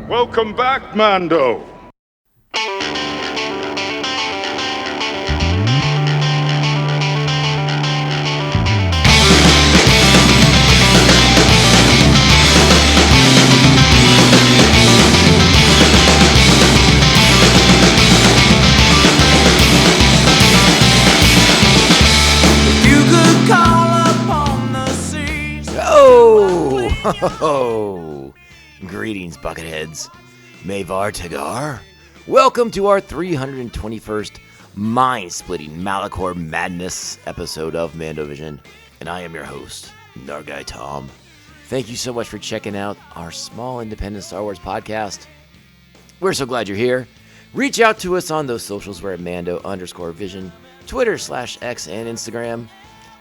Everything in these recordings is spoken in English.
Welcome back, Mando. Oh, greetings, Bucketheads. Mavar Tagar. Welcome to our 321st mind-splitting Malachor Madness episode of Mando Vision, and I am your host, Nargai Tom. Thank you so much for checking out our small independent Star Wars podcast. We're so glad you're here. Reach out to us on those socials. We're at Mando_Vision, Twitter/X and Instagram.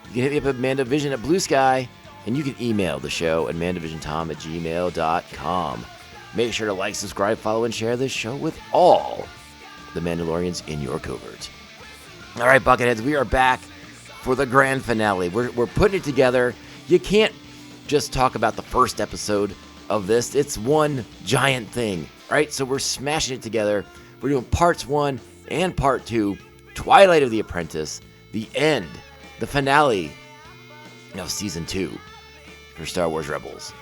You can hit me up at MandoVision at Blue Sky. And you can email the show at mandovisiontom@gmail.com. Make sure to like, subscribe, follow, and share this show with all the Mandalorians in your covert. All right, Bucketheads, we are back for the grand finale. We're putting it together. You can't just talk about the first episode of this. It's one giant thing, right? So we're smashing it together. We're doing parts 1 and part 2, Twilight of the Apprentice, the end, the finale of Season 2. For Star Wars Rebels.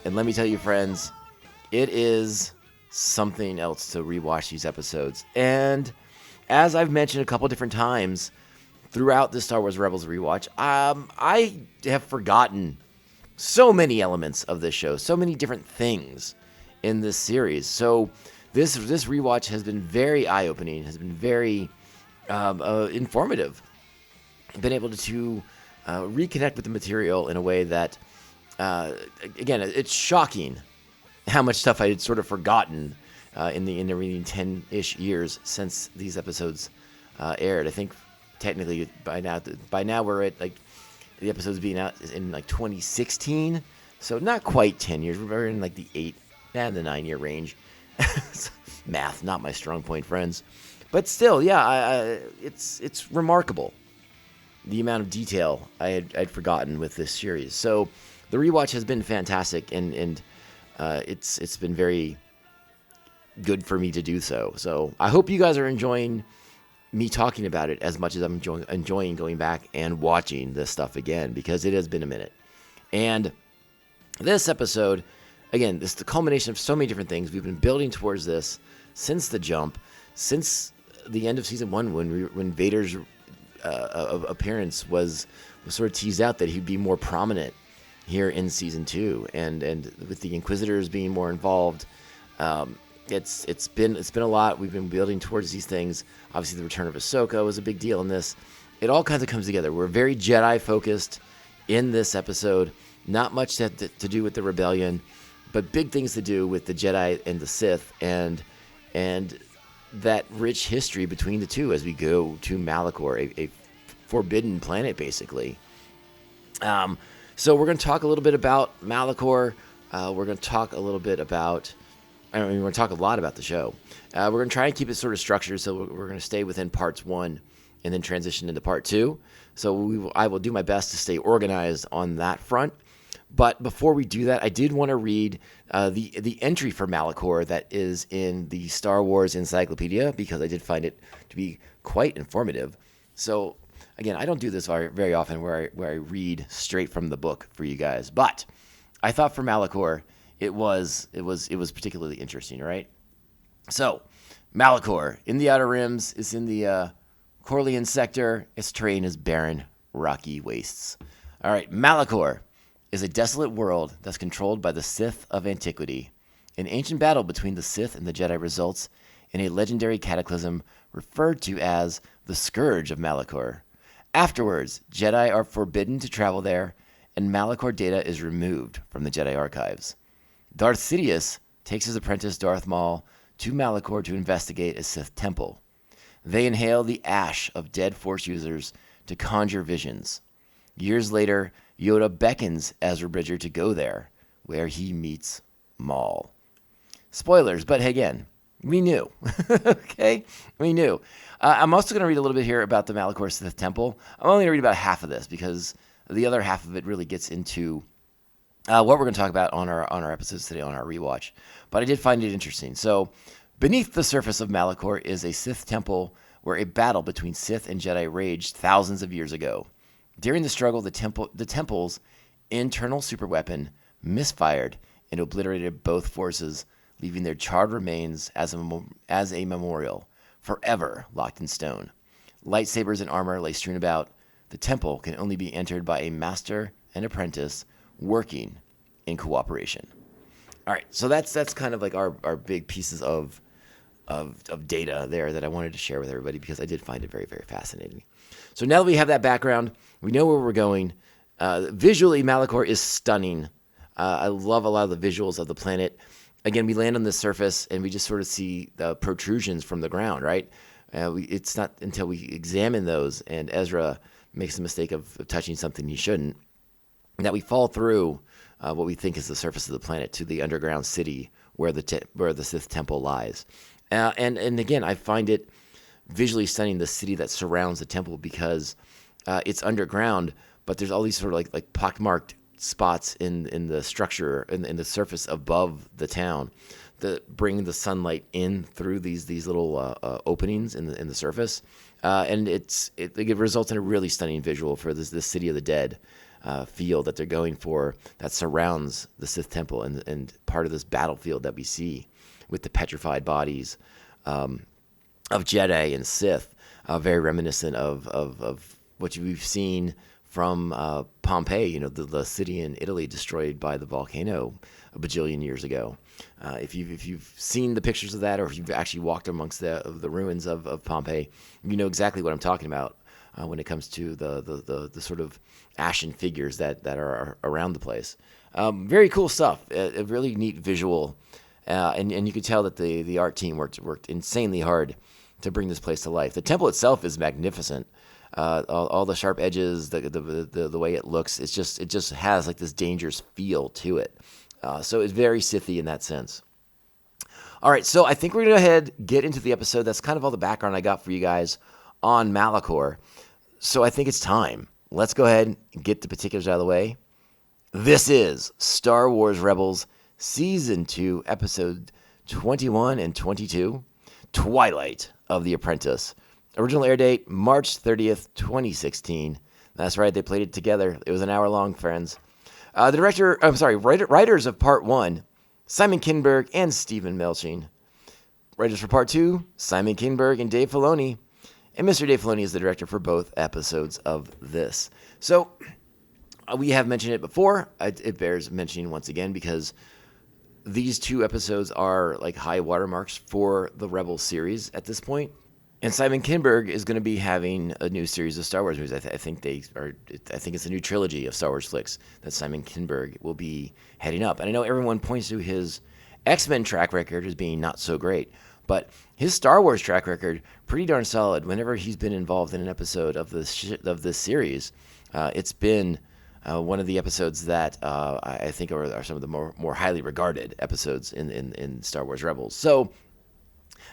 And let me tell you, friends, it is something else to rewatch these episodes. And as I've mentioned a couple different times throughout the Star Wars Rebels rewatch, I have forgotten so many elements of this show, so many different things in this series. So this rewatch has been very eye-opening, has been very informative. I've been able to reconnect with the material in a way that again, it's shocking how much stuff I had sort of forgotten in the remaining 10-ish years since these episodes aired. I think technically by now we're at like the episodes being out in like 2016, so not quite 10 years. We're in like the 8 and the 9 year range. Math, not my strong point, friends, but still, yeah, it's remarkable the amount of detail I'd forgotten with this series. So the rewatch has been fantastic, and it's been very good for me to do so. So I hope you guys are enjoying me talking about it as much as I'm enjoying going back and watching this stuff again, because it has been a minute. And this episode, again, this is the culmination of so many different things. We've been building towards this since the jump, since the end of Season 1, when Vader's appearance was sort of teased out that he'd be more prominent here in Season 2, and with the Inquisitors being more involved, it's been a lot. We've been building towards these things. Obviously, the return of Ahsoka was a big deal in this. It all kinds of comes together. We're very Jedi focused in this episode. Not much to do with the rebellion, but big things to do with the Jedi and the Sith, and that rich history between the two as we go to Malachor, a forbidden planet, basically. So we're going to talk a little bit about Malachor. We're going to talk a little bit about, we're going to talk a lot about the show. We're going to try and keep it sort of structured, so we're going to stay within parts 1 and then transition into part 2. So I will do my best to stay organized on that front. But before we do that, I did want to read the entry for Malachor that is in the Star Wars Encyclopedia, because I did find it to be quite informative. So again, I don't do this very often where I read straight from the book for you guys, but I thought for Malachor it was particularly interesting, right? So Malachor in the Outer Rims is in the Corlean sector. Its terrain is barren, rocky wastes. All right, Malachor is a desolate world that's controlled by the Sith of antiquity. An ancient battle between the Sith and the Jedi results in a legendary cataclysm referred to as the Scourge of Malachor. Afterwards, Jedi are forbidden to travel there, and Malachor data is removed from the Jedi archives. Darth Sidious takes his apprentice Darth Maul to Malachor to investigate a Sith temple. They inhale the ash of dead Force users to conjure visions. Years later, Yoda beckons Ezra Bridger to go there, where he meets Maul. Spoilers, but again, we knew. Okay? We knew. I'm also going to read a little bit here about the Malachor Sith Temple. I'm only going to read about half of this because the other half of it really gets into what we're going to talk about on our episodes today on our rewatch. But I did find it interesting. So, beneath the surface of Malachor is a Sith temple where a battle between Sith and Jedi raged thousands of years ago. During the struggle, the temple's internal superweapon misfired and obliterated both forces, leaving their charred remains as a memorial, forever locked in stone. Lightsabers and armor lay strewn about. The temple can only be entered by a master and apprentice working in cooperation. All right, so that's kind of like our big pieces of data there that I wanted to share with everybody because I did find it very, very fascinating. So now that we have that background, we know where we're going. Visually, Malachor is stunning. I love a lot of the visuals of the planet. Again, we land on the surface and we just sort of see the protrusions from the ground, right? It's not until we examine those and Ezra makes the mistake of touching something he shouldn't that we fall through what we think is the surface of the planet to the underground city where the Sith temple lies. And again, I find it visually stunning, the city that surrounds the temple, because it's underground, but there's all these sort of like pockmarked spots in the structure, in the surface above the town, that bring the sunlight in through these little openings in the surface, and it results in a really stunning visual for this City of the Dead field that they're going for, that surrounds the Sith temple and part of this battlefield that we see with the petrified bodies of Jedi and Sith, very reminiscent of what we've seen from Pompeii, the city in Italy destroyed by the volcano a bajillion years ago. If you've seen the pictures of that, or if you've actually walked amongst the ruins of Pompeii, you know exactly what I'm talking about when it comes to the sort of ashen figures that are around the place. Very cool stuff. A really neat visual, and you could tell that the art team worked insanely hard to bring this place to life. The temple itself is magnificent. All the sharp edges, the way it looks, it just has like this dangerous feel to it. So it's very Sithy in that sense. All right, so I think we're going to go ahead, get into the episode. That's kind of all the background I got for you guys on Malachor. So I think it's time. Let's go ahead and get the particulars out of the way. This is Star Wars Rebels Season 2, Episode 21 and 22, Twilight of the Apprentice. Original air date, March 30th, 2016. That's right, they played it together. It was an hour long, friends. Writers of Part 1, Simon Kinberg and Stephen Melching. Writers for Part 2, Simon Kinberg and Dave Filoni. And Mr. Dave Filoni is the director for both episodes of this. So, we have mentioned it before. It bears mentioning once again because these two episodes are like high watermarks for the Rebels series at this point. And Simon Kinberg is going to be having a new series of Star Wars movies. I think it's a new trilogy of Star Wars flicks that Simon Kinberg will be heading up. And I know everyone points to his X-Men track record as being not so great, but his Star Wars track record pretty darn solid. Whenever he's been involved in an episode of this series, it's been one of the episodes that I think are some of the more highly regarded episodes in Star Wars Rebels. So,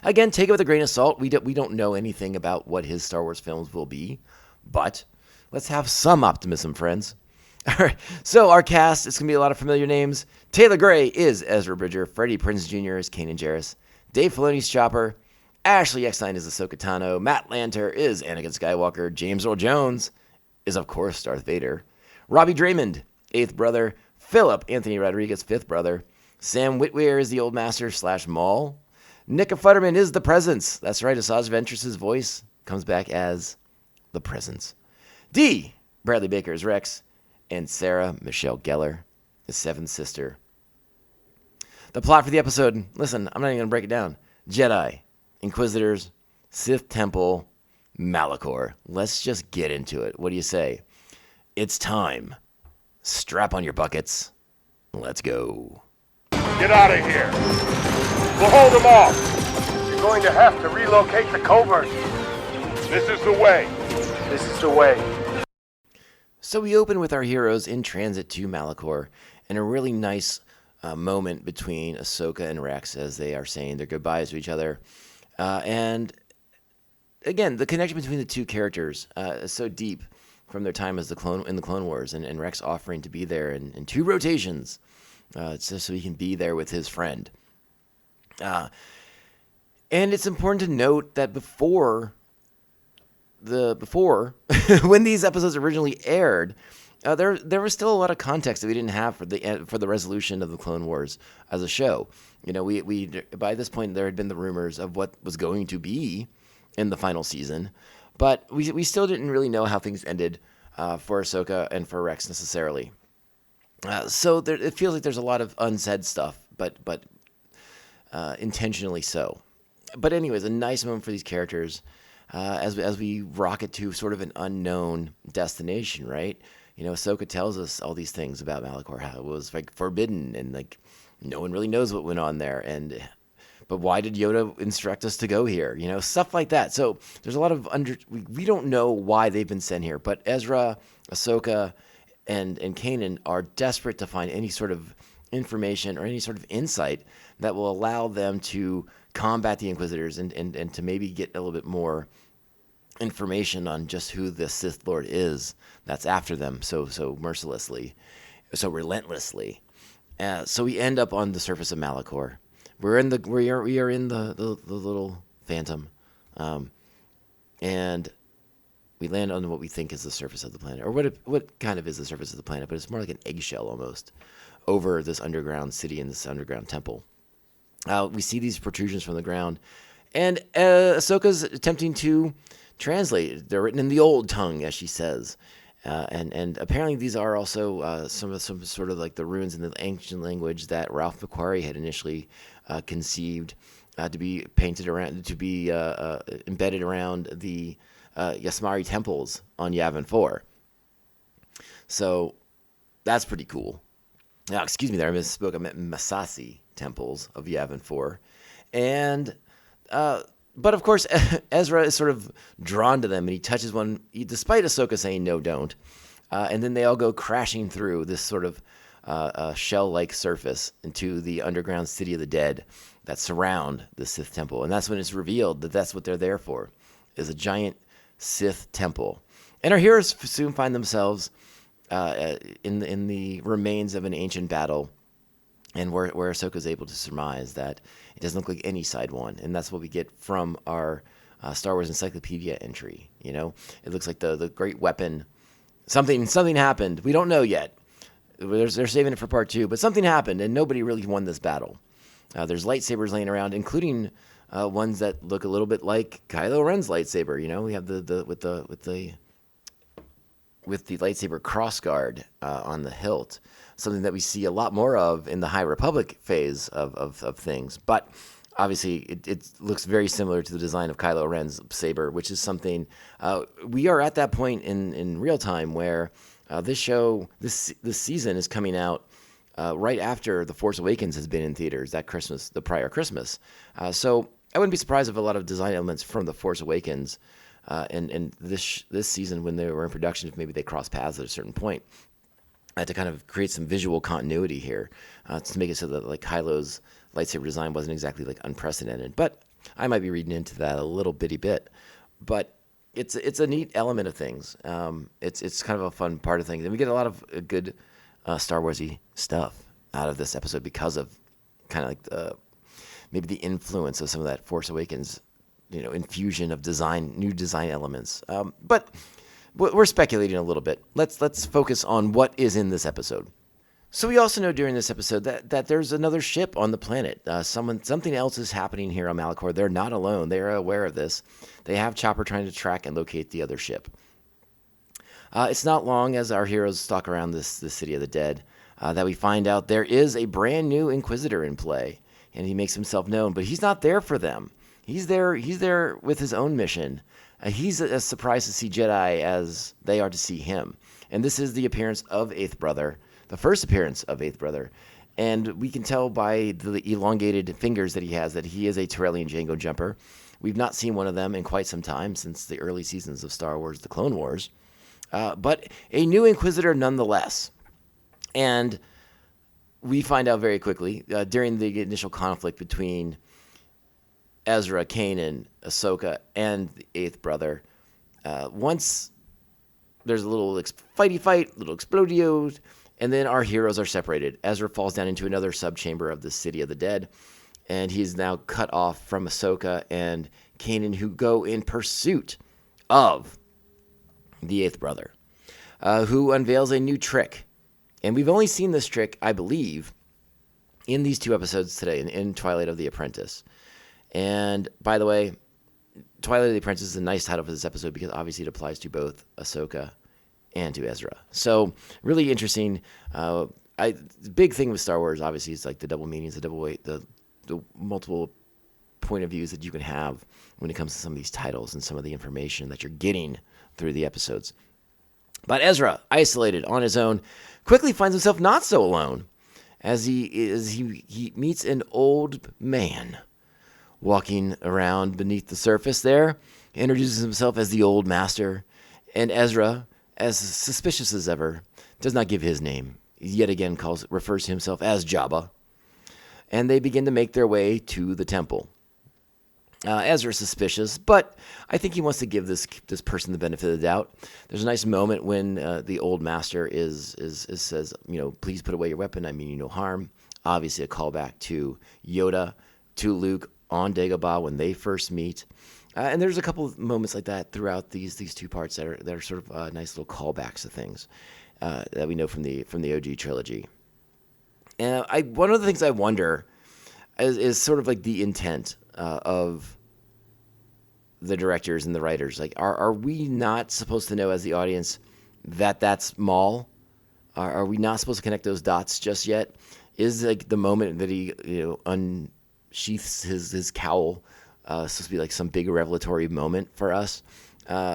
again, take it with a grain of salt. We don't know anything about what his Star Wars films will be, but let's have some optimism, friends. All right, so our cast, it's going to be a lot of familiar names. Taylor Gray is Ezra Bridger. Freddie Prinze Jr. is Kanan Jarrus. Dave Filoni's Chopper. Ashley Eckstein is Ahsoka Tano. Matt Lanter is Anakin Skywalker. James Earl Jones is, of course, Darth Vader. Robbie Draymond, 8th brother. Philip Anthony Rodriguez, 5th brother. Sam Witwer is the Old Master / Maul. Nick Futterman is the Presence. That's right, Asajj Ventress's voice comes back as the Presence. D. Bradley Baker is Rex. And Sarah Michelle Gellar is 7th sister. The plot for the episode, listen, I'm not even going to break it down. Jedi, Inquisitors, Sith Temple, Malachor. Let's just get into it. What do you say? It's time. Strap on your buckets. Let's go. Get out of here. We'll hold them off. You're going to have to relocate the covert. This is the way. This is the way. So we open with our heroes in transit to Malachor, and a really nice moment between Ahsoka and Rex as they are saying their goodbyes to each other. And again, the connection between the two characters is so deep. from their time as in the Clone Wars, and Rex offering to be there in 2 rotations, just so he can be there with his friend. And it's important to note that before when these episodes originally aired, there was still a lot of context that we didn't have for the resolution of the Clone Wars as a show. We by this point there had been the rumors of what was going to be in the final season, but we still didn't really know how things ended for Ahsoka and for Rex necessarily. So it feels like there's a lot of unsaid stuff, but intentionally so. But anyways, a nice moment for these characters as we rocket to sort of an unknown destination, right? Ahsoka tells us all these things about Malachor, how it was like forbidden and like no one really knows what went on there, but why did Yoda instruct us to go here? Stuff like that. So there's a lot of we don't know why they've been sent here, but Ezra, Ahsoka, and Kanan are desperate to find any sort of information or any sort of insight that will allow them to combat the Inquisitors and to maybe get a little bit more information on just who the Sith Lord is that's after them so mercilessly, so relentlessly. So we end up on the surface of Malachor. We are in the little Phantom, and we land on what we think is the surface of the planet, or what kind of is the surface of the planet, but it's more like an eggshell almost over this underground city and this underground temple. We see these protrusions from the ground, and Ahsoka's attempting to translate. They're written in the old tongue, as she says, and apparently these are also some sort of like the runes in the ancient language that Ralph McQuarrie had initially conceived to be painted around, to be embedded around the Yasmari temples on Yavin 4. So that's pretty cool. Now, excuse me there, I misspoke. I meant Masasi temples of Yavin 4. And, but of course, Ezra is sort of drawn to them, and he touches one, despite Ahsoka saying, no, don't. And then they all go crashing through this sort of shell-like surface into the underground city of the dead that surround the Sith temple. And that's when it's revealed that that's what they're there for, is a giant Sith temple. And our heroes soon find themselves in the remains of an ancient battle, and where Ahsoka is able to surmise that it doesn't look like any side one, and that's what we get from our Star Wars Encyclopedia entry. It looks like the great weapon. Something happened. We don't know yet. They're saving it for part 2, but something happened, and nobody really won this battle. There's lightsabers laying around, including ones that look a little bit like Kylo Ren's lightsaber. We have the lightsaber crossguard on the hilt, something that we see a lot more of in the High Republic phase of things. But obviously, it looks very similar to the design of Kylo Ren's saber, which is something we are at that point in real time where this season is coming out right after The Force Awakens has been in theaters the prior Christmas. So I wouldn't be surprised if a lot of design elements from The Force Awakens and this season, when they were in production, if maybe they crossed paths at a certain point, to kind of create some visual continuity here, to make it so that like Kylo's lightsaber design wasn't exactly like unprecedented. But I might be reading into that a little bitty bit. But it's a neat element of things. It's kind of a fun part of things, and we get a lot of good Star Warsy stuff out of this episode because of kind of like maybe the influence of some of that Force Awakens infusion of new design elements. But we're speculating a little bit. Let's focus on what is in this episode. So we also know during this episode that there's another ship on the planet. Something else is happening here on Malachor. They're not alone. They are aware of this. They have Chopper trying to track and locate the other ship. It's not long as our heroes stalk around this city of the dead that we find out there is a brand new Inquisitor in play, and he makes himself known. But he's not there for them. He's there with his own mission. He's as surprised to see Jedi as they are to see him. And this is the appearance of Eighth Brother, the first appearance of Eighth Brother. And we can tell by the elongated fingers that he has that he is a Terrellian Django jumper. We've not seen one of them in quite some time, since the early seasons of Star Wars, the Clone Wars. But a new Inquisitor nonetheless. And we find out very quickly, during the initial conflict between Ezra, Kanan, Ahsoka, and the Eighth Brother, once there's a little fighty fight, little explodios, and then our heroes are separated. Ezra falls down into another subchamber of the City of the Dead, and he's now cut off from Ahsoka and Kanan, who go in pursuit of the eighth brother, who unveils a new trick. And we've only seen this trick, I believe, in these 2 episodes today, in Twilight of the Apprentice. And by the way, Twilight of the Apprentice is a nice title for this episode because obviously it applies to both Ahsoka and to Ezra. So really interesting. The big thing with Star Wars, obviously, is like the double meanings, the multiple point of views that you can have when it comes to some of these titles and some of the information that you're getting through the episodes. But Ezra, isolated on his own, quickly finds himself not so alone as he meets an old man walking around beneath the surface there, introduces himself as the old master, and Ezra, as suspicious as ever, does not give his name. Yet again refers to himself as Jabba, and they begin to make their way to the temple. Ezra's suspicious, but I think he wants to give this person the benefit of the doubt. There's a nice moment when the old master says, please put away your weapon. I mean you no harm. Obviously, a callback to Yoda, to Luke on Dagobah when they first meet. And there's a couple of moments like that throughout these 2 parts that are sort of nice little callbacks to things that we know from the OG trilogy. And one of the things I wonder is sort of like the intent of the directors and the writers. Like, are we not supposed to know as the audience that that's Maul? Are we not supposed to connect those dots just yet? Is like the moment that he unsheaths his cowl supposed to be like some big revelatory moment for us,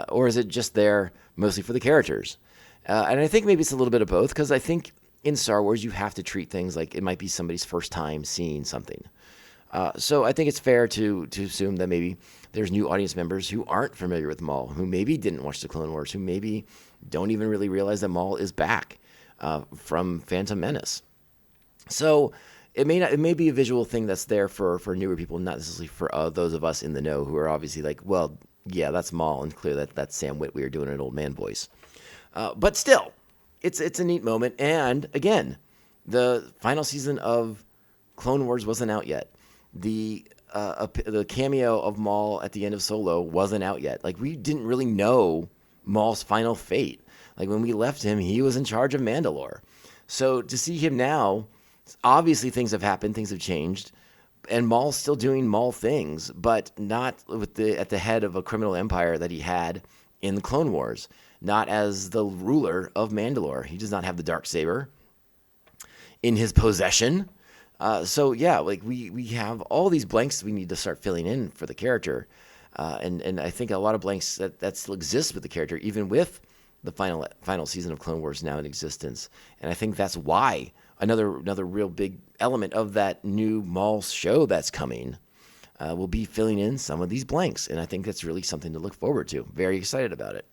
or is it just there mostly for the characters? And I think maybe it's a little bit of both, because I think in Star Wars you have to treat things like it might be somebody's first time seeing something. So I think it's fair to assume that maybe there's new audience members who aren't familiar with Maul, who maybe didn't watch the Clone Wars, who maybe don't even really realize that Maul is back from Phantom Menace. So it may be a visual thing that's there for newer people, not necessarily for those of us in the know who are obviously like, well, yeah, that's Maul, and clearly that's Sam Witwer doing an old man voice. But still, it's a neat moment. And again, the final season of Clone Wars wasn't out yet. The cameo of Maul at the end of Solo wasn't out yet. Like, we didn't really know Maul's final fate. Like, when we left him, he was in charge of Mandalore. So to see him now, obviously things have happened, things have changed, and Maul's still doing Maul things, but not at the head of a criminal empire that he had in the Clone Wars, not as the ruler of Mandalore. He does not have the Darksaber in his possession. So yeah, like we have all these blanks we need to start filling in for the character, and I think a lot of blanks that still exist with the character, even with the final season of Clone Wars now in existence. And I think that's why another real big element of that new Maul show that's coming will be filling in some of these blanks, and I think that's really something to look forward to. Very excited about it.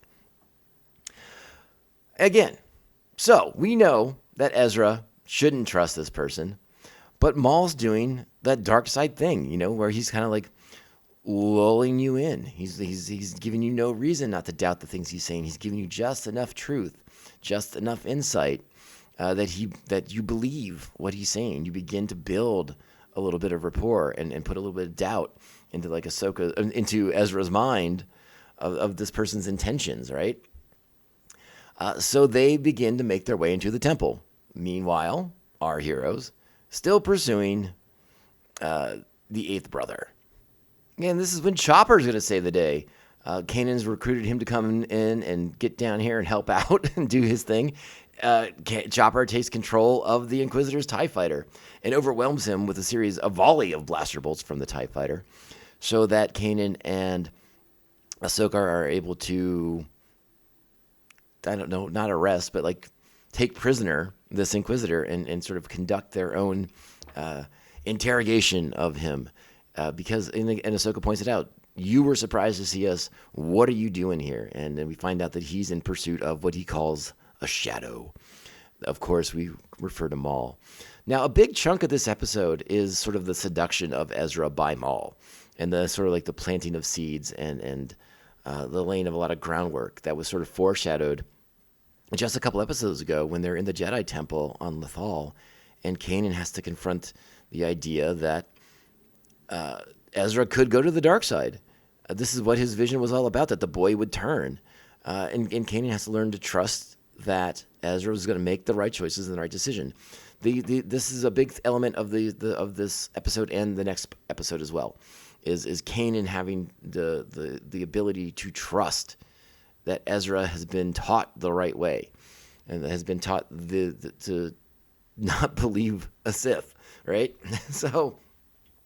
Again, so we know that Ezra shouldn't trust this person. But Maul's doing that dark side thing, where he's kind of like lulling you in. He's giving you no reason not to doubt the things he's saying. He's giving you just enough truth, just enough insight that you believe what he's saying. You begin to build a little bit of rapport and put a little bit of doubt into Ezra's mind of this person's intentions, right? So they begin to make their way into the temple. Meanwhile, our heroes still pursuing the eighth brother. And this is when Chopper's going to save the day. Kanan's recruited him to come in and get down here and help out and do his thing. Chopper takes control of the Inquisitor's TIE Fighter and overwhelms him with a volley of blaster bolts from the TIE Fighter, so that Kanan and Ahsoka are able to, I don't know, not arrest, but like take prisoner this Inquisitor and sort of conduct their own interrogation of him. Because, and Ahsoka points it out, you were surprised to see us. What are you doing here? And then we find out that he's in pursuit of what he calls a shadow. Of course, we refer to Maul. Now, a big chunk of this episode is sort of the seduction of Ezra by Maul, and the sort of like the planting of seeds and the laying of a lot of groundwork that was sort of foreshadowed just a couple episodes ago when they're in the Jedi Temple on Lothal, and Kanan has to confront the idea that Ezra could go to the dark side. This is what his vision was all about, that the boy would turn. And Kanan has to learn to trust that Ezra was going to make the right choices and the right decision. This is a big element of this episode and the next episode as well, is Kanan having the ability to trust that Ezra has been taught the right way, and has been taught to not believe a Sith, right? So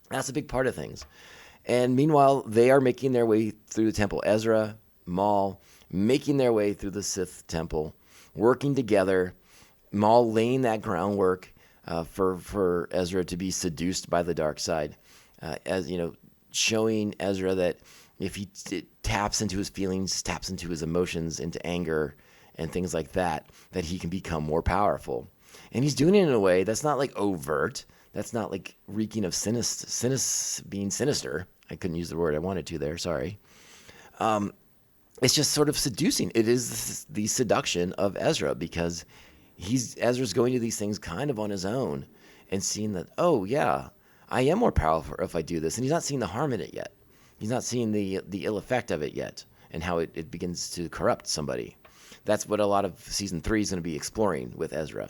that's a big part of things. And meanwhile, they are making their way through the temple. Ezra, Maul, making their way through the Sith temple, working together. Maul laying that groundwork for Ezra to be seduced by the dark side, as you know, showing Ezra that if he taps into his feelings, taps into his emotions, into anger and things like that, that he can become more powerful. And he's doing it in a way that's not like overt. That's not like reeking of being sinister. I couldn't use the word I wanted to there. Sorry. It's just sort of seducing. It is the seduction of Ezra, because Ezra's going to these things kind of on his own and seeing that, oh yeah, I am more powerful if I do this. And he's not seeing the harm in it yet. He's not seeing the ill effect of it yet, and how it begins to corrupt somebody. That's what a lot of season 3 is going to be exploring with Ezra.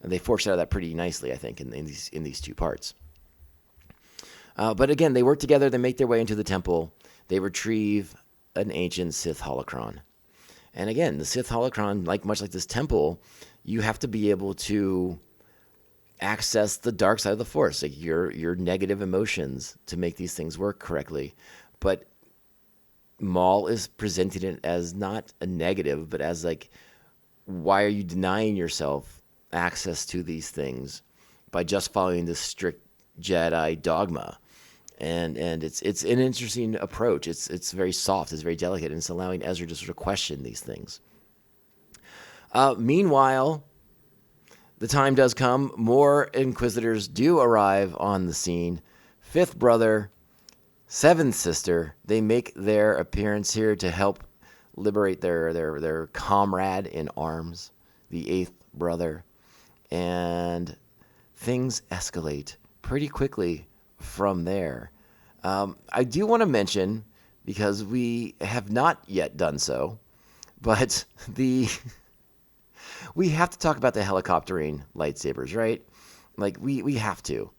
And they foreshadow that pretty nicely, I think, in these two parts. But again, they work together. They make their way into the temple. They retrieve an ancient Sith holocron. And again, the Sith holocron, much like this temple, you have to be able to access the dark side of the Force, like your negative emotions, to make these things work correctly. But Maul is presenting it as not a negative, but as like, why are you denying yourself access to these things by just following this strict Jedi dogma? And it's an interesting approach. It's very soft, it's very delicate, and it's allowing Ezra to sort of question these things. Meanwhile, the time does come. More Inquisitors do arrive on the scene. Fifth brother, seventh sister, they make their appearance here to help liberate their comrade in arms, the eighth brother. And things escalate pretty quickly from there. I do want to mention, because we have not yet done so, but we have to talk about the helicoptering lightsabers, right? Like we have to.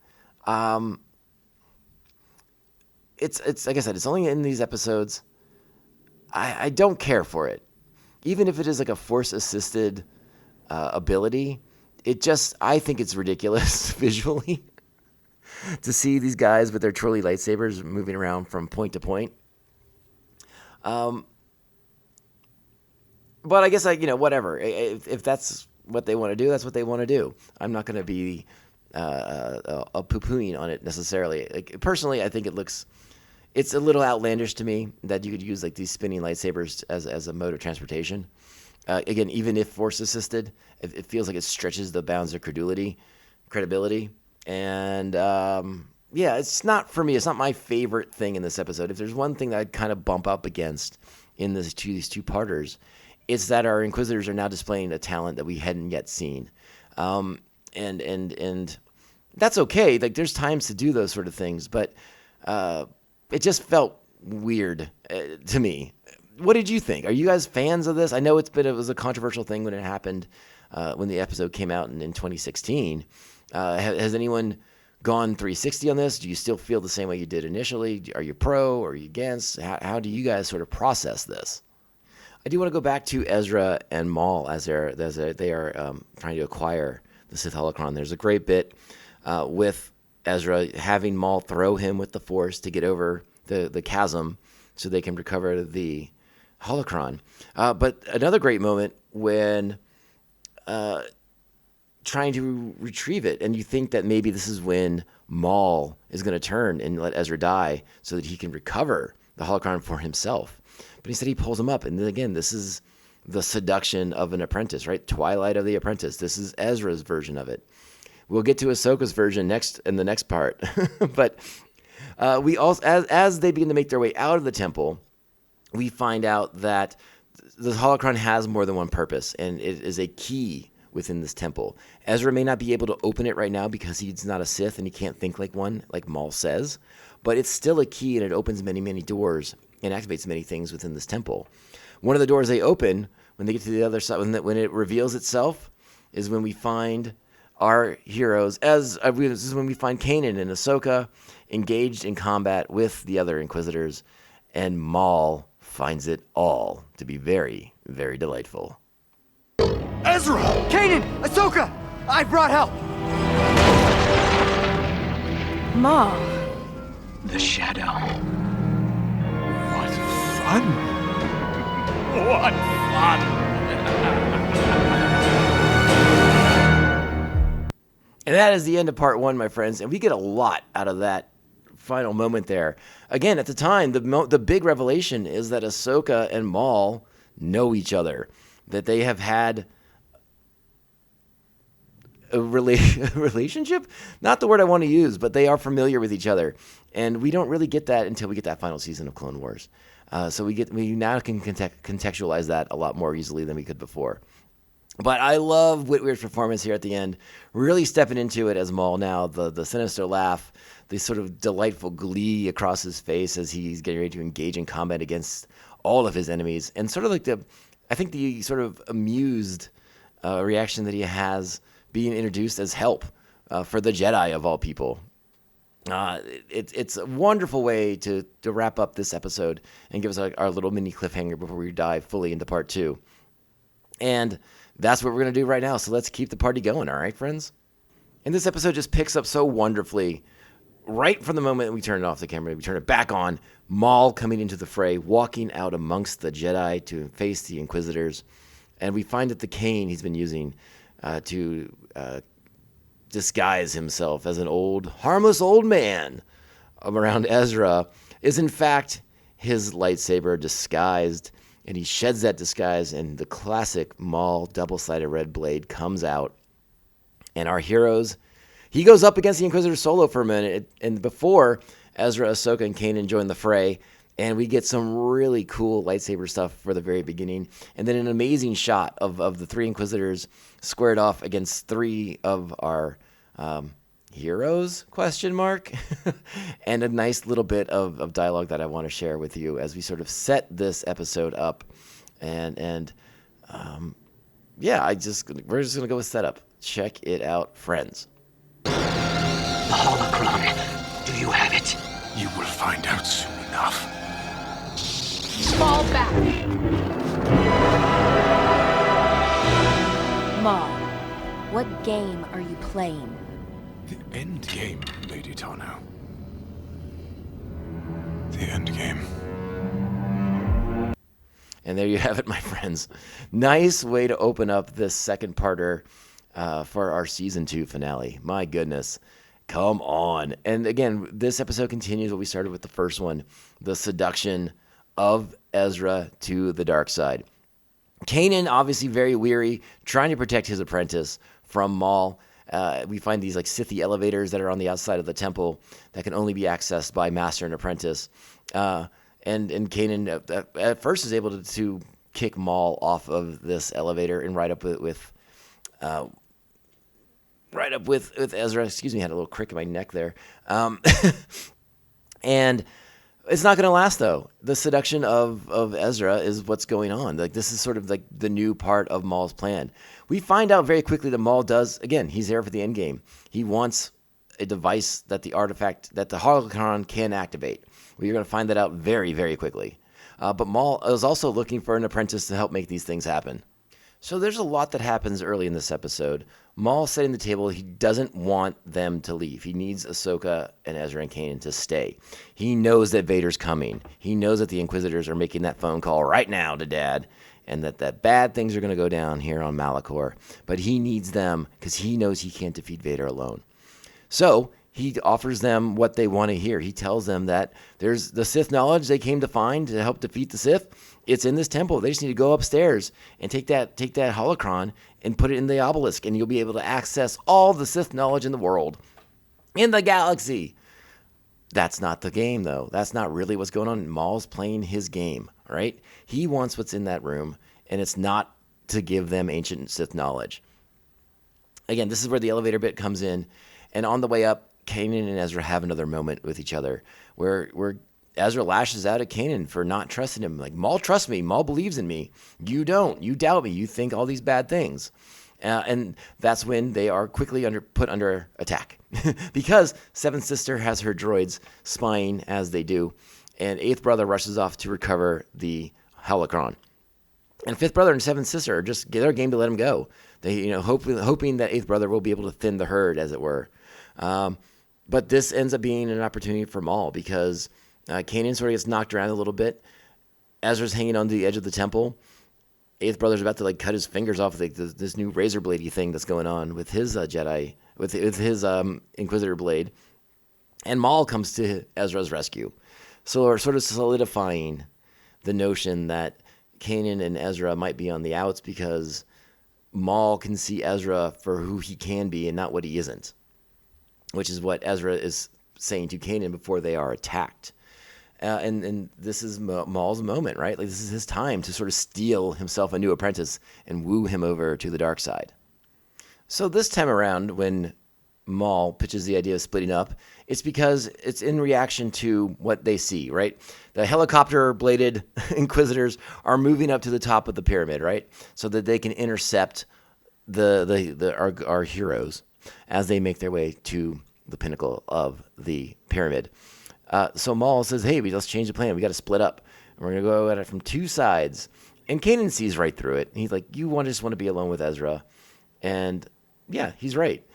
It's like I said, it's only in these episodes. I don't care for it, even if it is like a force assisted ability. I think it's ridiculous visually to see these guys with their trolley lightsabers moving around from point to point. But I guess whatever. If that's what they want to do, that's what they want to do. I'm not going to be a poo-pooing on it necessarily. Like, personally, I think it's a little outlandish to me that you could use like these spinning lightsabers as a mode of transportation. Again, even if force assisted, it feels like it stretches the bounds of credibility. And it's not for me. It's not my favorite thing in this episode. If there's one thing that I'd kind of bump up against in these two-parters, it's that our Inquisitors are now displaying a talent that we hadn't yet seen. And that's okay. Like, there's times to do those sort of things, but it just felt weird to me. What did you think? Are you guys fans of this? I know it was a controversial thing when it happened, when the episode came out in 2016. Has anyone gone 360 on this? Do you still feel the same way you did initially? Are you pro or are you against? How do you guys sort of process this? I do want to go back to Ezra and Maul as they are trying to acquire the Sith holocron. There's a great bit with Ezra having Maul throw him with the Force to get over the chasm so they can recover the holocron. But another great moment when trying to retrieve it, and you think that maybe this is when Maul is going to turn and let Ezra die so that he can recover the holocron for himself. But instead he pulls him up, and then again, this is the seduction of an apprentice, right? Twilight of the Apprentice. This is Ezra's version of it. We'll get to Ahsoka's version in the next part. But we also, as they begin to make their way out of the temple, we find out that the holocron has more than one purpose, and it is a key within this temple. Ezra may not be able to open it right now because he's not a Sith and he can't think like one, like Maul says, but it's still a key, and it opens many, many doors and activates many things within this temple. One of the doors they open when they get to the other side, when it reveals itself, is when we find our heroes, this is when we find Kanan and Ahsoka engaged in combat with the other Inquisitors, and Maul finds it all to be very, very delightful. Ezra! Kanan! Ahsoka! I brought help! Maul. The Shadow. What fun! What fun! And that is the end of part 1, my friends, and we get a lot out of that final moment there. Again, at the time, the big revelation is that Ahsoka and Maul know each other, that they have had a relationship? Not the word I want to use, but they are familiar with each other. And we don't really get that until we get that final season of Clone Wars. So we now can contextualize that a lot more easily than we could before. But I love Whitweir's performance here at the end, really stepping into it as Maul now, the sinister laugh, the sort of delightful glee across his face as he's getting ready to engage in combat against all of his enemies, and sort of like the sort of amused reaction that he has being introduced as help for the Jedi of all people. It's a wonderful way to wrap up this episode and give us our little mini cliffhanger before we dive fully into part 2. And that's what we're going to do right now. So let's keep the party going. All right, friends? And this episode just picks up so wonderfully right from the moment that we turn it off the camera. We turn it back on. Maul coming into the fray, walking out amongst the Jedi to face the Inquisitors. And we find that the cane he's been using to disguise himself as an harmless old man around Ezra is in fact his lightsaber disguised. And he sheds that disguise, and the classic Maul double-sided red blade comes out. And our heroes, he goes up against the Inquisitor solo for a minute, and before Ezra, Ahsoka, and Kanan join the fray, and we get some really cool lightsaber stuff for the very beginning, and then an amazing shot of the 3 Inquisitors squared off against 3 of our heroes, ? And a nice little bit of dialogue that I want to share with you as we sort of set this episode up. And we're just going to go with setup. Check it out, friends. The holocron. Do you have it? You will find out soon enough. Fall back. Maul, what game are you playing? The end game, Lady Tano. The end game. And there you have it, my friends. Nice way to open up this second parter for our season 2 finale. My goodness. Come on. And again, this episode continues what we started with the first one, the seduction of Ezra to the dark side. Kanan, obviously very weary, trying to protect his apprentice from Maul. We find these like Sithy elevators that are on the outside of the temple that can only be accessed by master and apprentice. And Kanan at first is able to kick Maul off of this elevator and right up with Ezra. Excuse me, I had a little crick in my neck there. And it's not going to last, though. The seduction of Ezra is what's going on. Like, this is sort of like the new part of Maul's plan. We find out very quickly that Maul does, again, he's there for the end game. He wants a device that the holocron can activate. We're going to find that out very, very quickly. But Maul is also looking for an apprentice to help make these things happen. So there's a lot that happens early in this episode. Maul setting the table. He doesn't want them to leave. He needs Ahsoka and Ezra and Kanan to stay. He knows that Vader's coming. He knows that the Inquisitors are making that phone call right now to Dad, and that bad things are going to go down here on Malachor. But he needs them because he knows he can't defeat Vader alone. So he offers them what they want to hear. He tells them that there's the Sith knowledge they came to find to help defeat the Sith. It's in this temple. They just need to go upstairs and take that holocron and put it in the obelisk, and you'll be able to access all the Sith knowledge in the world, in the galaxy. That's not the game, though. That's not really what's going on. Maul's playing his game, right? He wants what's in that room, and it's not to give them ancient Sith knowledge. Again, this is where the elevator bit comes in, and on the way up, Kanan and Ezra have another moment with each other where Ezra lashes out at Kanan for not trusting him. Like, Maul trusts me. Maul believes in me. You don't. You doubt me. You think all these bad things. And that's when they are quickly put under attack. Because Seventh Sister has her droids spying as they do, and Eighth Brother rushes off to recover the holocron. And Fifth Brother and Seventh Sister are just they're game to let him go. They, hoping that Eighth Brother will be able to thin the herd, as it were. But this ends up being an opportunity for Maul because Kanan sort of gets knocked around a little bit. Ezra's hanging on the edge of the temple. Eighth Brother's about to cut his fingers off this new razor bladey thing that's going on with his Jedi, with his Inquisitor blade. And Maul comes to Ezra's rescue. So we're sort of solidifying the notion that Kanan and Ezra might be on the outs because Maul can see Ezra for who he can be and not what he isn't, which is what Ezra is saying to Kanan before they are attacked. And this is Maul's moment, right? Like, this is his time to sort of steal himself a new apprentice and woo him over to the dark side. So this time around, when Maul pitches the idea of splitting up, it's because it's in reaction to what they see, right? The helicopter-bladed Inquisitors are moving up to the top of the pyramid, right? So that they can intercept our heroes as they make their way to the pinnacle of the pyramid. So Maul says, hey, let's change the plan. We got to split up. And we're going to go at it from two sides. And Kanan sees right through it. He's like, you just want to be alone with Ezra. And yeah, he's right.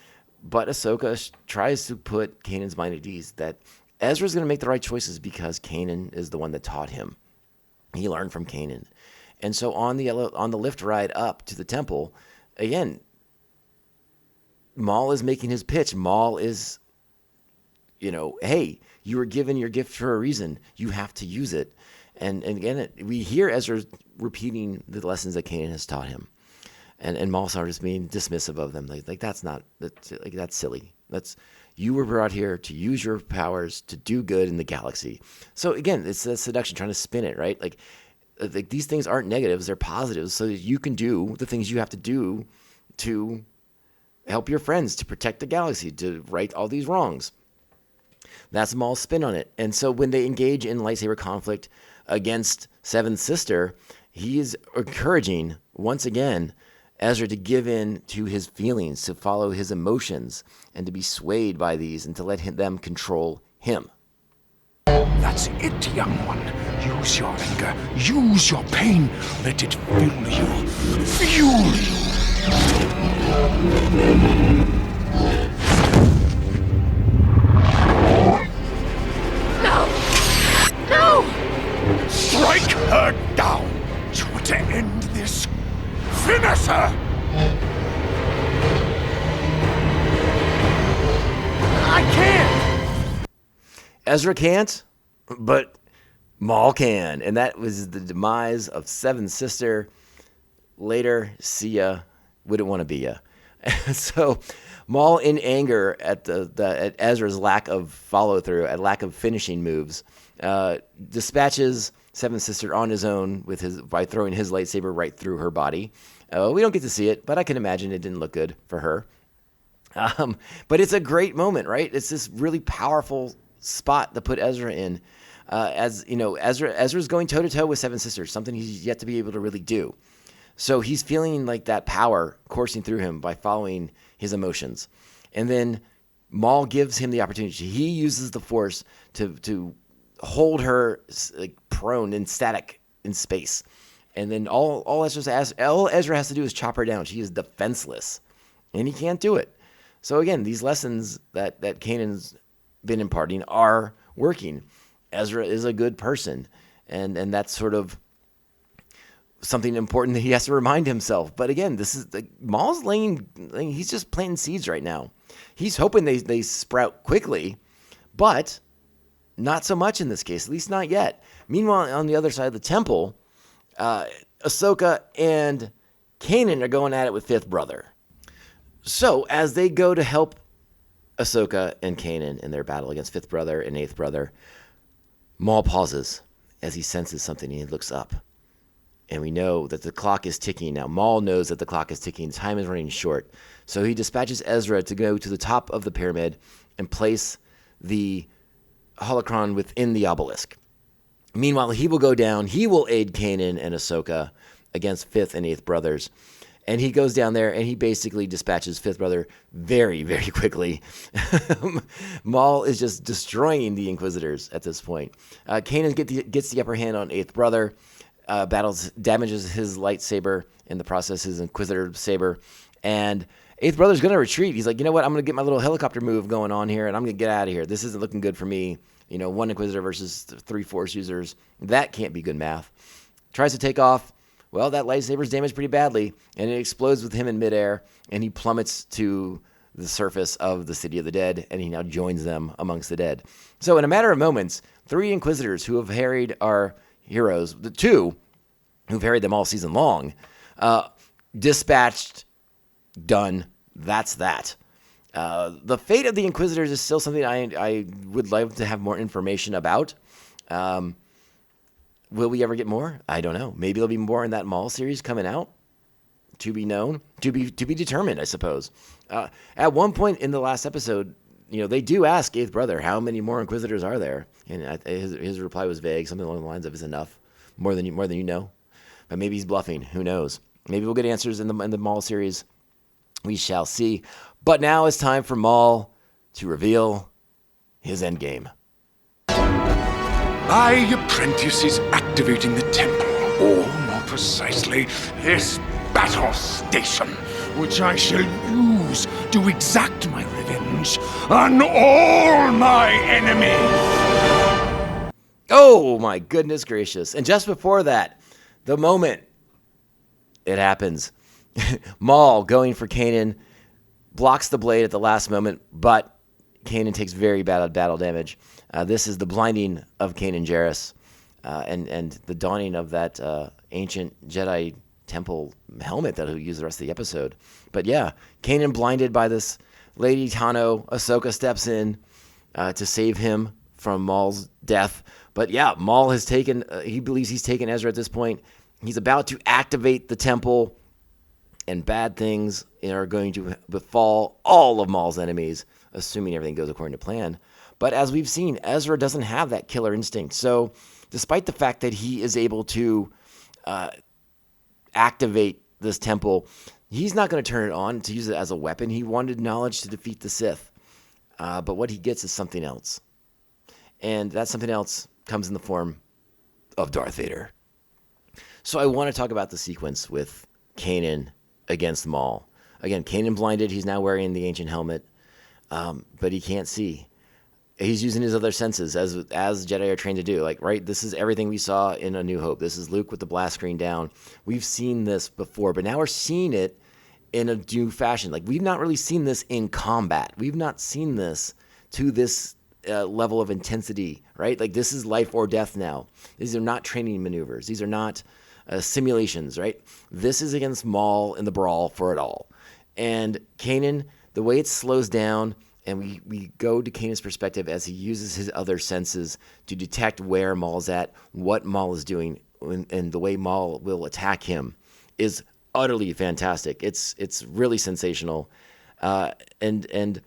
But Ahsoka tries to put Kanan's mind at ease that Ezra's going to make the right choices because Kanan is the one that taught him. He learned from Kanan. And so on the lift ride up to the temple, again, Maul is making his pitch. Maul is, hey, you were given your gift for a reason. You have to use it. And again, we hear Ezra repeating the lessons that Kanan has taught him. And Maul started just being dismissive of them. Like that's silly. You were brought here to use your powers to do good in the galaxy. So again, it's a seduction, trying to spin it, right? Like these things aren't negatives, they're positives, so that you can do the things you have to do to help your friends, to protect the galaxy, to right all these wrongs. That's Maul's spin on it. And so when they engage in lightsaber conflict against Seventh Sister, he is encouraging, once again, Ezra to give in to his feelings, to follow his emotions, and to be swayed by these, and to let them control him. That's it, young one. Use your anger. Use your pain. Let it fill you. Fuel you. Strike her down! You want to end this? Finish her! I can't! Ezra can't, but Maul can. And that was the demise of Seventh Sister. Later, see ya. Wouldn't want to be ya. So Maul, in anger at at Ezra's lack of follow-through, at lack of finishing moves, dispatches Seventh Sister on his own by throwing his lightsaber right through her body. We don't get to see it, but I can imagine it didn't look good for her. But it's a great moment, right? It's this really powerful spot to put Ezra in. As you know, Ezra's going toe-to-toe with Seven Sisters, something he's yet to be able to really do. So he's feeling like that power coursing through him by following his emotions. And then Maul gives him the opportunity. He uses the Force to hold her like prone and static in space. And then all Ezra has to do is chop her down. She is defenseless. And he can't do it. So again, these lessons that Kanan's been imparting are working. Ezra is a good person. And that's sort of something important that he has to remind himself. But again, this is Maul's he's just planting seeds right now. He's hoping they sprout quickly, but not so much in this case, at least not yet. Meanwhile, on the other side of the temple, Ahsoka and Kanan are going at it with Fifth Brother. So as they go to help Ahsoka and Kanan in their battle against fifth brother and eighth brother, Maul pauses as he senses something and he looks up. And we know that the clock is ticking now. Maul knows that the clock is ticking. Time is running short. So he dispatches Ezra to go to the top of the pyramid and place the holocron within the obelisk. Meanwhile, he will go down. He will aid Kanan and Ahsoka against fifth and eighth brothers. And he goes down there and he basically dispatches fifth brother very, very quickly. Maul is just destroying the Inquisitors at this point. Kanan gets the upper hand on eighth brother. Damages his lightsaber in the process, his Inquisitor saber. And eighth brother's going to retreat. He's like, you know what? I'm going to get my little helicopter move going on here and I'm going to get out of here. This isn't looking good for me. You know, one Inquisitor versus 3 Force users. That can't be good math. Tries to take off. Well, that lightsaber's damaged pretty badly, and it explodes with him in midair, and he plummets to the surface of the City of the Dead, and he now joins them amongst the dead. So in a matter of moments, 3 Inquisitors who have harried our heroes, the 2 who've harried them all season long, dispatched, done, that's that. The fate of the Inquisitors is still something I would love to have more information about. Will we ever get more? I don't know. Maybe there'll be more in that Maul series coming out. To be known, to be determined, I suppose. At one point in the last episode, you know, they do ask eighth brother, how many more Inquisitors are there? And his reply was vague, something along the lines of, "Is enough, more than you know." But maybe he's bluffing. Who knows? Maybe we'll get answers in the Maul series. We shall see. But now it's time for Maul to reveal his endgame. My apprentice is activating the temple, or more precisely, this battle station, which I shall use to exact my revenge on all my enemies. Oh my goodness gracious. And just before that, the moment it happens, Maul going for Kanan, blocks the blade at the last moment, but Kanan takes very bad battle damage. This is the blinding of Kanan Jarrus, and the dawning of that ancient Jedi temple helmet that he'll use the rest of the episode. But yeah, Kanan blinded by this Lady Tano. Ahsoka steps in to save him from Maul's death. But yeah, Maul has taken, he believes he's taken Ezra at this point. He's about to activate the temple, and bad things are going to befall all of Maul's enemies, assuming everything goes according to plan. But as we've seen, Ezra doesn't have that killer instinct. So despite the fact that he is able to activate this temple, he's not going to turn it on to use it as a weapon. He wanted knowledge to defeat the Sith. But what he gets is something else. And that something else comes in the form of Darth Vader. So I want to talk about the sequence with Kanan against Maul. Again, Kanan blinded. He's now wearing the ancient helmet. But he can't see. He's using his other senses as Jedi are trained to do. Like, right, this is everything we saw in A New Hope. This is Luke with the blast screen down. We've seen this before, but now we're seeing it in a new fashion. Like, we've not really seen this in combat. We've not seen this to this level of intensity, right? Like, this is life or death now. These are not training maneuvers. These are not simulations, right? This is against Maul in the brawl for it all. And Kanan, the way it slows down, and we go to Kanan's perspective as he uses his other senses to detect where Maul's at, what Maul is doing, and the way Maul will attack him is utterly fantastic. It's really sensational, and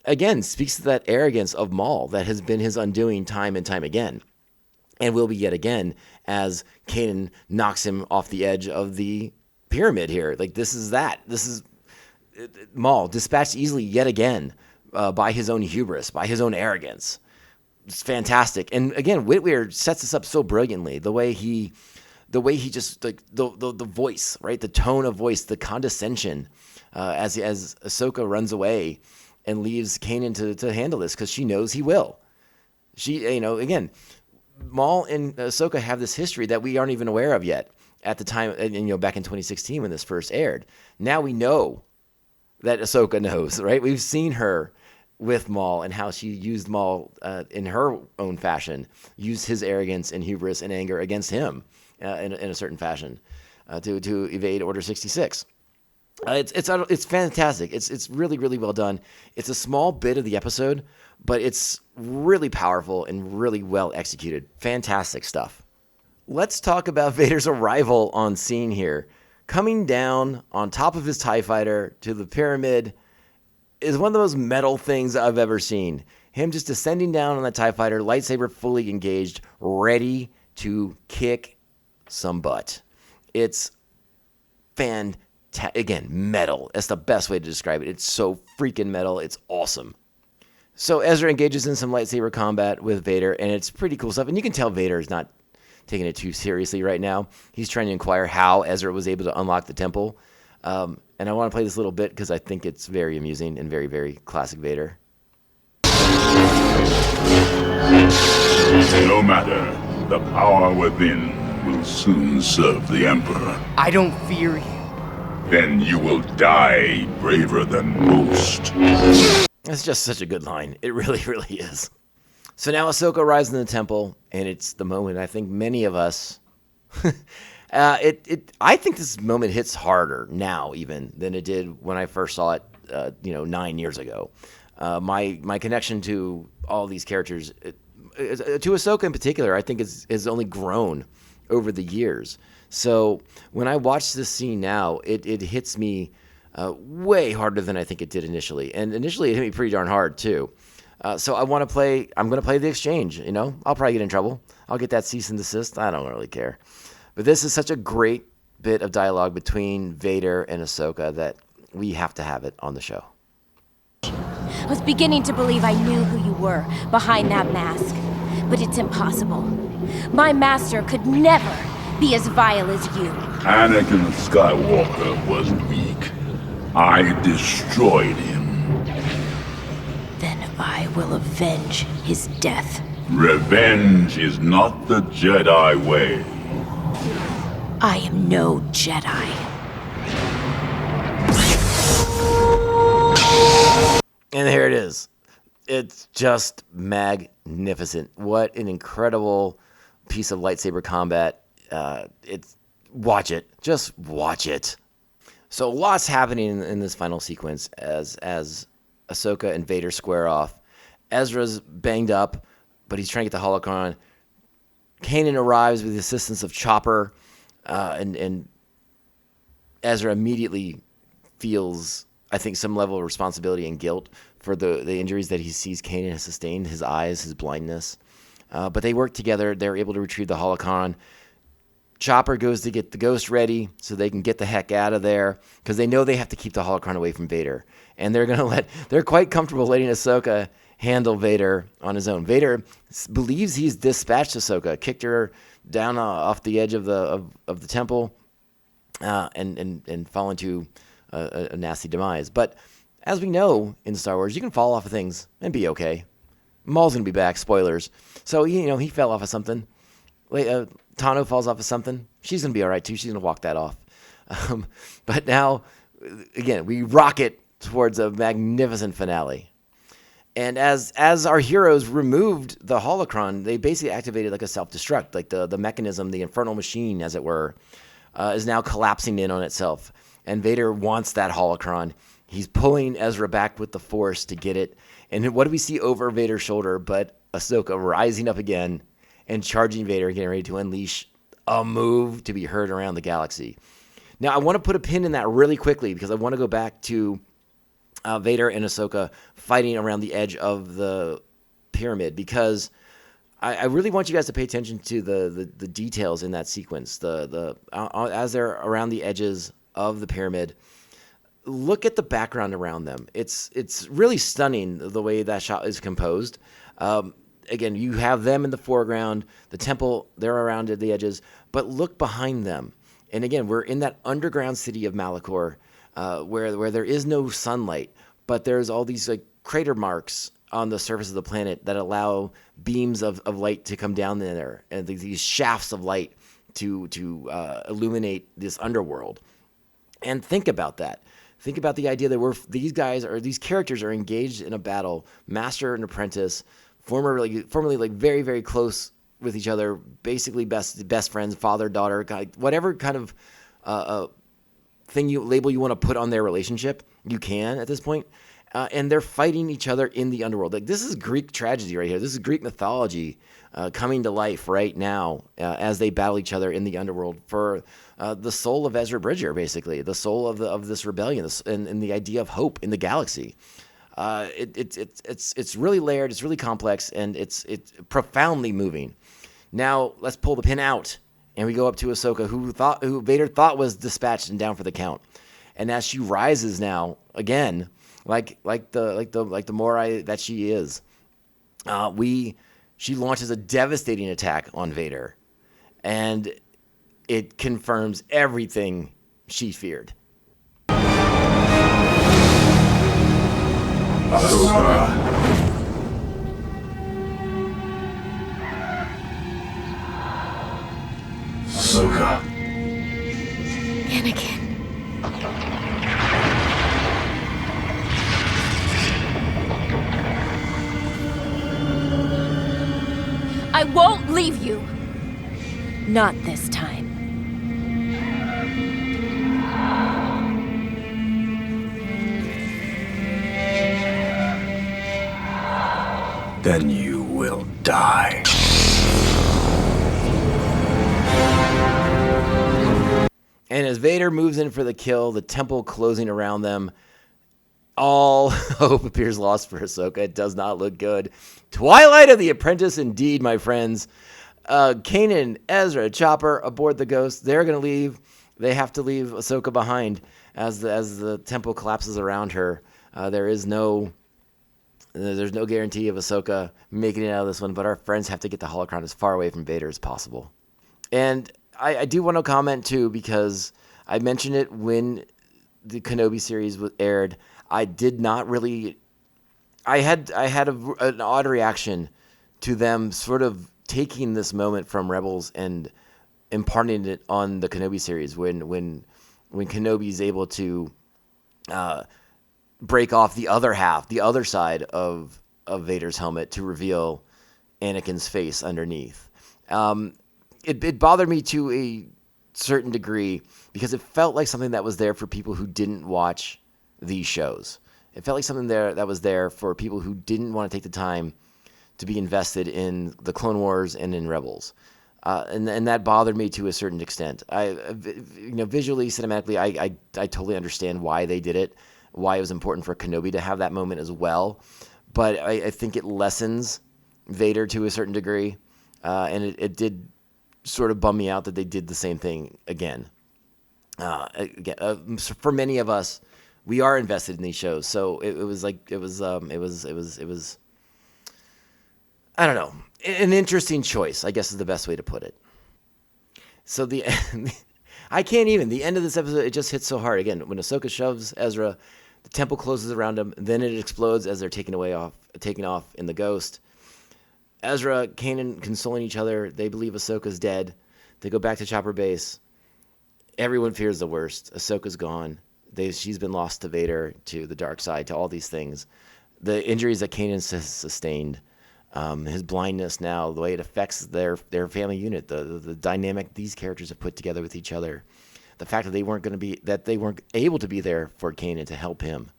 again speaks to that arrogance of Maul that has been his undoing time and time again, and will be yet again as Kanan knocks him off the edge of the pyramid here. Like, this is Maul dispatched easily yet again. By his own hubris, by his own arrogance. It's fantastic. And again, Whitwer sets this up so brilliantly. The way he just, like, the voice, right? The tone of voice, the condescension, as Ahsoka runs away and leaves Kanan to handle this because she knows he will. Again, Maul and Ahsoka have this history that we aren't even aware of yet at the time, and back in 2016 when this first aired. Now we know that Ahsoka knows, right? We've seen her with Maul and how she used Maul in her own fashion, used his arrogance and hubris and anger against him in a certain fashion to evade Order 66. It's fantastic. It's really, really well done. It's a small bit of the episode, but it's really powerful and really well executed. Fantastic stuff. Let's talk about Vader's arrival on scene here. Coming down on top of his TIE fighter to the pyramid is one of the most metal things I've ever seen. Him just descending down on the TIE fighter, lightsaber fully engaged, ready to kick some butt. It's again, metal. That's the best way to describe it. It's so freaking metal. It's awesome. So Ezra engages in some lightsaber combat with Vader, and it's pretty cool stuff. And you can tell Vader is not taking it too seriously right now. He's trying to inquire how Ezra was able to unlock the temple. And I want to play this little bit because I think it's very amusing and very, very classic Vader. No matter, the power within will soon serve the Emperor. I don't fear you. Then you will die braver than most. That's just such a good line. It really, really is. So now Ahsoka arrives in the temple, and it's the moment I think many of us... I think this moment hits harder now even than it did when I first saw it, 9 years ago. My connection to all these characters, to Ahsoka in particular, I think has only grown over the years. So when I watch this scene now, it hits me way harder than I think it did initially. And initially it hit me pretty darn hard too. So I'm going to play the exchange, I'll probably get in trouble. I'll get that cease and desist. I don't really care. But this is such a great bit of dialogue between Vader and Ahsoka that we have to have it on the show. I was beginning to believe I knew who you were behind that mask. But it's impossible. My master could never be as vile as you. Anakin Skywalker was weak. I destroyed him. Then I will avenge his death. Revenge is not the Jedi way. I am no Jedi. And here it is. It's just magnificent. What an incredible piece of lightsaber combat. Watch it. Just watch it. So lots happening in this final sequence as Ahsoka and Vader square off. Ezra's banged up, but he's trying to get the holocron. Kanan arrives with the assistance of Chopper, and Ezra immediately feels, I think, some level of responsibility and guilt for the injuries that he sees Kanan has sustained, his eyes, his blindness. But they work together. They're able to retrieve the holocron. Chopper goes to get the Ghost ready so they can get the heck out of there because they know they have to keep the holocron away from Vader. And they're quite comfortable letting Ahsoka handle Vader on his own. Vader believes he's dispatched Ahsoka, kicked her down off the edge of the temple, and fall into a nasty demise. But as we know in Star Wars, you can fall off of things and be okay. Maul's gonna be back. Spoilers. So he fell off of something. Tano falls off of something. She's gonna be all right too. She's gonna walk that off. But now, again, we rocket towards a magnificent finale. And as our heroes removed the holocron, they basically activated like a self-destruct, like the mechanism, the infernal machine, as it were, is now collapsing in on itself. And Vader wants that holocron. He's pulling Ezra back with the Force to get it. And what do we see over Vader's shoulder but Ahsoka rising up again and charging Vader, getting ready to unleash a move to be heard around the galaxy. Now, I want to put a pin in that really quickly because I want to go back to Vader and Ahsoka fighting around the edge of the pyramid because I really want you guys to pay attention to the details in that sequence. As they're around the edges of the pyramid, look at the background around them. It's really stunning the way that shot is composed. Again, you have them in the foreground, the temple, they're around at the edges, but look behind them. And again, we're in that underground city of Malachor, where there is no sunlight, but there's all these like crater marks on the surface of the planet that allow beams of light to come down there, and these shafts of light to illuminate this underworld. And think about that. Think about the idea that these characters are engaged in a battle, master and apprentice, formerly like very, very close with each other, basically best friends, father, daughter, whatever kind of label you want to put on their relationship, you can at this point. And they're fighting each other in the underworld. Like, this is Greek tragedy right here. This is Greek mythology coming to life right now as they battle each other in the underworld for the soul of Ezra Bridger, basically the soul of this rebellion, and the idea of hope in the galaxy. It's really layered, it's really complex, and it's profoundly moving. Now let's pull the pin out, and we go up to Ahsoka, who Vader thought was dispatched and down for the count, and as she rises now again, like the Morai that she is, she launches a devastating attack on Vader, and it confirms everything she feared. Ahsoka. Ahsoka. Anakin. I won't leave you. Not this time. Then you will die. And as Vader moves in for the kill, the temple closing around them, all hope appears lost for Ahsoka. It does not look good. Twilight of the Apprentice, indeed, my friends. Kanan, Ezra, Chopper aboard the Ghost. They're going to leave. They have to leave Ahsoka behind as the temple collapses around her. There's no guarantee of Ahsoka making it out of this one, but our friends have to get the holocron as far away from Vader as possible. And I do want to comment too, because I mentioned it when the Kenobi series aired. I did not really. I had an odd reaction to them sort of taking this moment from Rebels and imparting it on the Kenobi series when Kenobi is able to break off the other half, the other side of Vader's helmet to reveal Anakin's face underneath. It bothered me to a certain degree because it felt like something that was there for people who didn't watch these shows. It felt like something that was there for people who didn't want to take the time to be invested in the Clone Wars and in Rebels. And that bothered me to a certain extent. Visually, cinematically, I totally understand why they did it, why it was important for Kenobi to have that moment as well. But I think it lessens Vader to a certain degree. And it did sort of bum me out that they did the same thing again. For many of us, we are invested in these shows, so it was I don't know, an interesting choice, I guess is the best way to put it. So the end of this episode, it just hits so hard. Again, when Ahsoka shoves Ezra, the temple closes around him, then it explodes as they're taking off in the Ghost. Ezra, Kanan consoling each other. They believe Ahsoka's dead. They go back to Chopper Base. Everyone fears the worst. Ahsoka's gone. She's been lost to Vader, to the dark side, to all these things. The injuries that Kanan has sustained, his blindness now, the way it affects their family unit, the dynamic these characters have put together with each other, the fact that they weren't able to be there for Kanan to help him.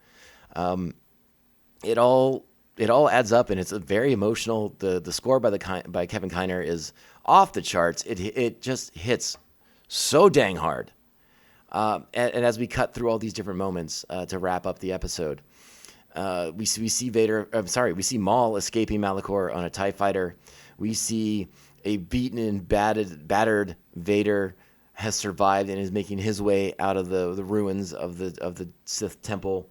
It all adds up, and it's a very emotional. The score by Kevin Kiner is off the charts. It just hits so dang hard. And as we cut through all these different moments to wrap up the episode, we see we see Maul escaping Malachor on a TIE fighter. We see a beaten and battered Vader has survived and is making his way out of the ruins of the Sith temple.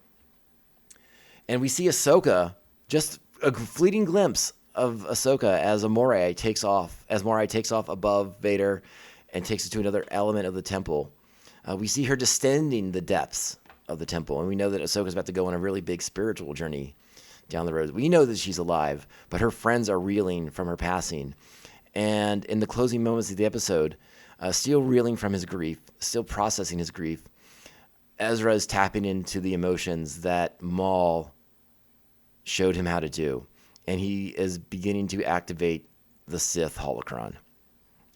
And we see Ahsoka, just a fleeting glimpse of Ahsoka as Morai takes off above Vader and takes it to another element of the temple. We see her descending the depths of the temple, and we know that Ahsoka's about to go on a really big spiritual journey down the road. We know that she's alive, but her friends are reeling from her passing. And in the closing moments of the episode, still reeling from his grief, still processing his grief, Ezra is tapping into the emotions that Maul showed him how to do, and he is beginning to activate the Sith holocron.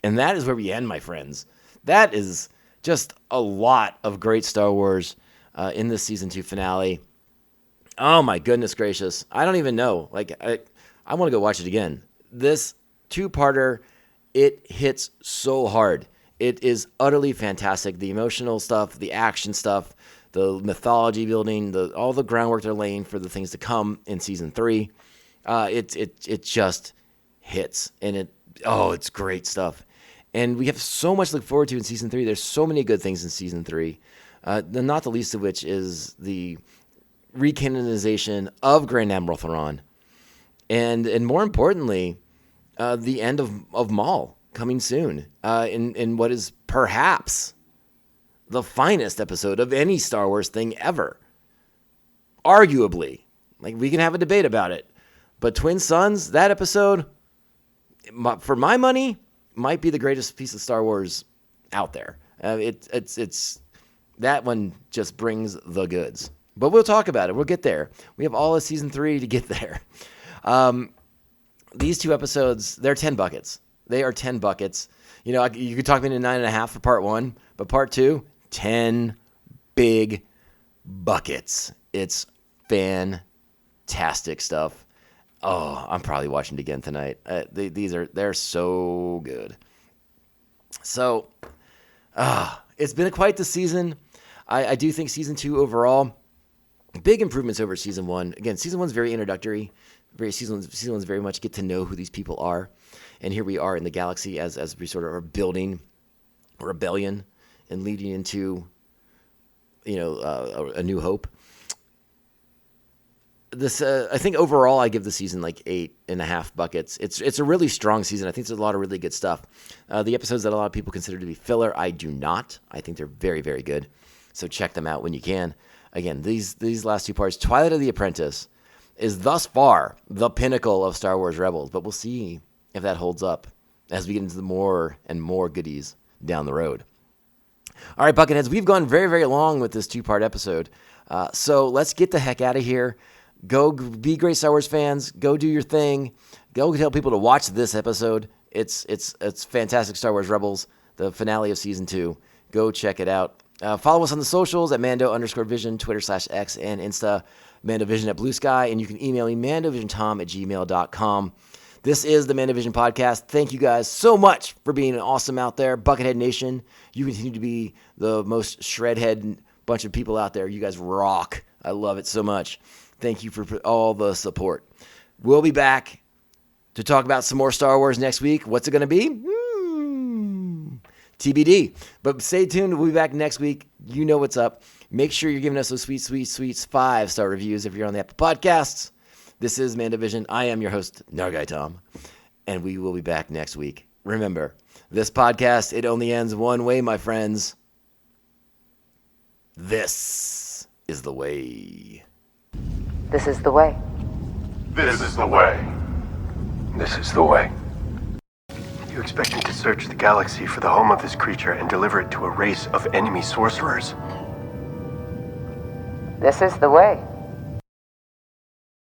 And that is where we end, my friends. That is Just a lot of great Star Wars in this season 2 finale. Oh my goodness gracious. I don't even know. Like, I want to go watch it again. This 2-parter, it hits so hard. It is utterly fantastic. The emotional stuff, the action stuff, the mythology building, all the groundwork they're laying for the things to come in season 3. It just hits, and it's great stuff. And we have so much to look forward to in season 3. There's so many good things in season 3. Not the least of which is the recanonization of Grand Admiral Thrawn, and more importantly, the end of Maul coming soon, in what is perhaps the finest episode of any Star Wars thing ever. Arguably, like, we can have a debate about it, but Twin Suns, that episode, for my money, might be the greatest piece of Star Wars out there. It's that one just brings the goods. But we'll talk about it. We'll get there. We have all of season 3 to get there. These 2 episodes, they're 10 buckets. They are 10 buckets. You know, you could talk me into 9.5 for part 1, but part 2, 10 big buckets. It's fantastic stuff. Oh, I'm probably watching it again tonight. They're so good. So, it's been quite the season. I do think season 2 overall, big improvements over season 1. Again, season 1's very introductory. Season 1's very much get to know who these people are. And here we are in the galaxy as we sort of are building rebellion and leading into, a new hope. This, I think overall, I give the season like 8.5 buckets. It's a really strong season. I think there's a lot of really good stuff. The episodes that a lot of people consider to be filler, I do not. I think they're very, very good. So check them out when you can. Again, these last 2 parts, Twilight of the Apprentice, is thus far the pinnacle of Star Wars Rebels, but we'll see if that holds up as we get into the more and more goodies down the road. All right, Bucketheads, we've gone very, very long with this 2-part episode, so let's get the heck out of here. Go be great Star Wars fans. Go do your thing. Go tell people to watch this episode. It's fantastic. Star Wars Rebels, the finale of season 2. Go check it out. Follow us on the socials at Mando_Vision, Twitter/X and Insta, Mandovision at Blue Sky, and you can email me, mandovisiontom@gmail.com. This is the Mandovision Podcast. Thank you guys so much for being awesome out there. Buckethead Nation, you continue to be the most shredhead bunch of people out there. You guys rock. I love it so much. Thank you for all the support. We'll be back to talk about some more Star Wars next week. What's it going to be? TBD. But stay tuned. We'll be back next week. You know what's up. Make sure you're giving us those sweet, sweet, sweet 5-star reviews if you're on the Apple Podcasts. This is Mandovision. I am your host, Nargai Tom, and we will be back next week. Remember, this podcast, it only ends one way, my friends. This is the way. This is the way. This is the way. This is the way. You expect me to search the galaxy for the home of this creature and deliver it to a race of enemy sorcerers? This is the way.